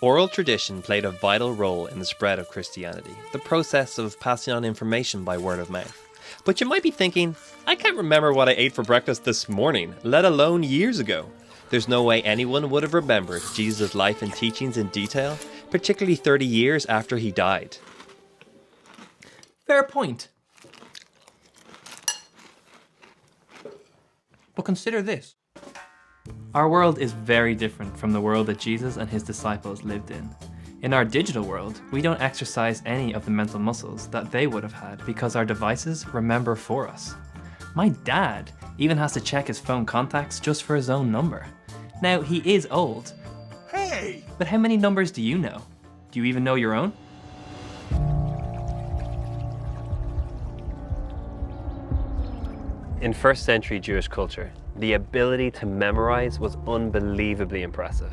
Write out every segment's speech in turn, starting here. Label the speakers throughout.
Speaker 1: Oral tradition played a vital role in the spread of Christianity, the process of passing on information by word of mouth. But you might be thinking, I can't remember what I ate for breakfast this morning, let alone years ago. There's no way anyone would have remembered Jesus' life and teachings in detail, particularly 30 years after he died.
Speaker 2: Fair point. But consider this. Our world is very different from the world that Jesus and his disciples lived in. In our digital world, we don't exercise any of the mental muscles that they would have had because our devices remember for us. My dad even has to check his phone contacts just for his own number. Now, he is old.
Speaker 3: Hey!
Speaker 2: But how many numbers do you know? Do you even know your own?
Speaker 1: In first century Jewish culture, the ability to memorize was unbelievably impressive.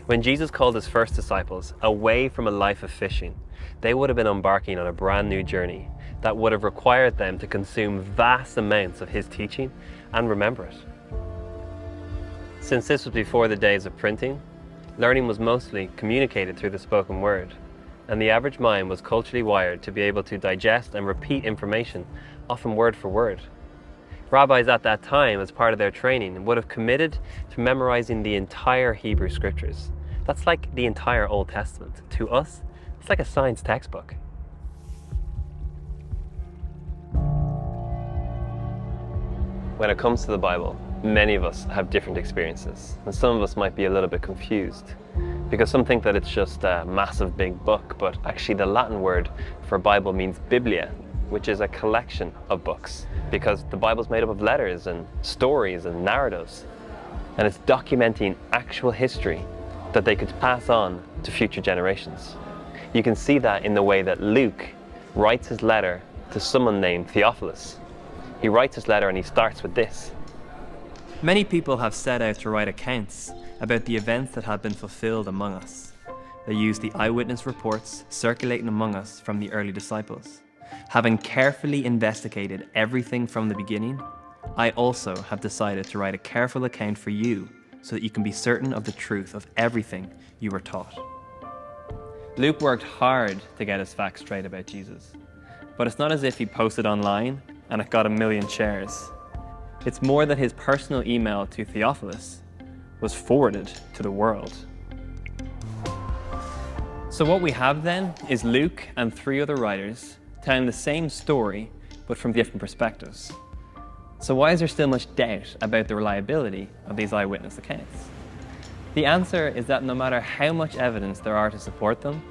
Speaker 1: When Jesus called his first disciples away from a life of fishing, they would have been embarking on a brand new journey that would have required them to consume vast amounts of his teaching and remember it. Since this was before the days of printing, learning was mostly communicated through the spoken word, and the average mind was culturally wired to be able to digest and repeat information, often word for word. Rabbis at that time, as part of their training, would have committed to memorizing the entire Hebrew scriptures. That's like the entire Old Testament. To us, it's like a science textbook. When it comes to the Bible, many of us have different experiences, and some of us might be a little bit confused, because some think that it's just a massive big book, but actually the Latin word for Bible means biblia, which is a collection of books, because the Bible's made up of letters and stories and narratives, and it's documenting actual history that they could pass on to future generations. You can see that in the way that Luke writes his letter to someone named Theophilus. He writes his letter and he starts with this.
Speaker 2: Many people have set out to write accounts about the events that have been fulfilled among us. They use the eyewitness reports circulating among us from the early disciples. Having carefully investigated everything from the beginning, I also have decided to write a careful account for you so that you can be certain of the truth of everything you were taught. Luke worked hard to get his facts straight about Jesus, but it's not as if he posted online and it got 1 million shares. It's more that his personal email to Theophilus was forwarded to the world. So what we have then is Luke and 3 other writers telling the same story, but from different perspectives. So why is there still much doubt about the reliability of these eyewitness accounts? The answer is that no matter how much evidence there are to support them,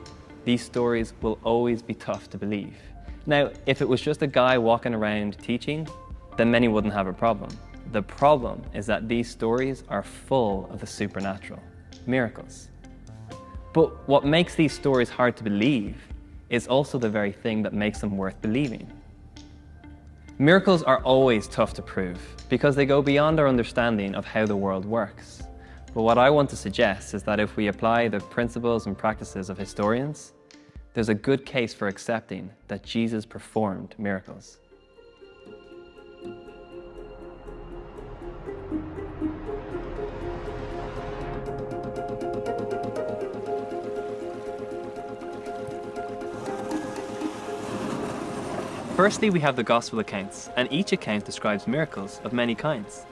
Speaker 2: these stories will always be tough to believe. Now, if it was just a guy walking around teaching, then many wouldn't have a problem. The problem is that these stories are full of the supernatural, miracles. But what makes these stories hard to believe is also the very thing that makes them worth believing. Miracles are always tough to prove because they go beyond our understanding of how the world works. But what I want to suggest is that if we apply the principles and practices of historians, there's a good case for accepting that Jesus performed miracles. Firstly, we have the Gospel accounts, and each account describes miracles of many kinds.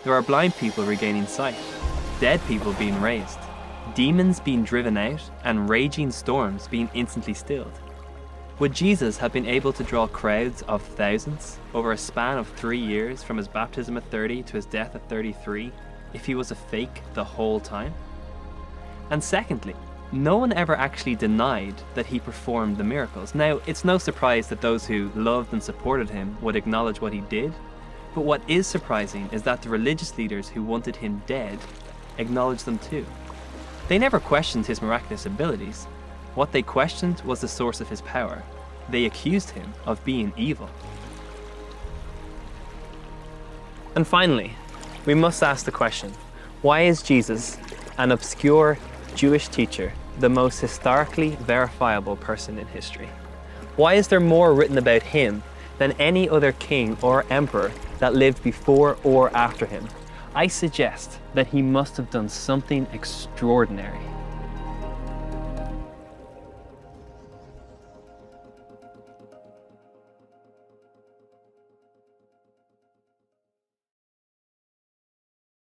Speaker 2: There are blind people regaining sight, dead people being raised, demons being driven out, and raging storms being instantly stilled. Would Jesus have been able to draw crowds of thousands over a span of 3 years from his baptism at 30 to his death at 33 if he was a fake the whole time? And secondly, no one ever actually denied that he performed the miracles. Now, it's no surprise that those who loved and supported him would acknowledge what he did, but what is surprising is that the religious leaders who wanted him dead acknowledged them too. They never questioned his miraculous abilities. What they questioned was the source of his power. They accused him of being evil. And finally, we must ask the question, why is Jesus, an obscure Jewish teacher, the most historically verifiable person in history? Why is there more written about him than any other king or emperor that lived before or after him? I suggest that he must have done something extraordinary.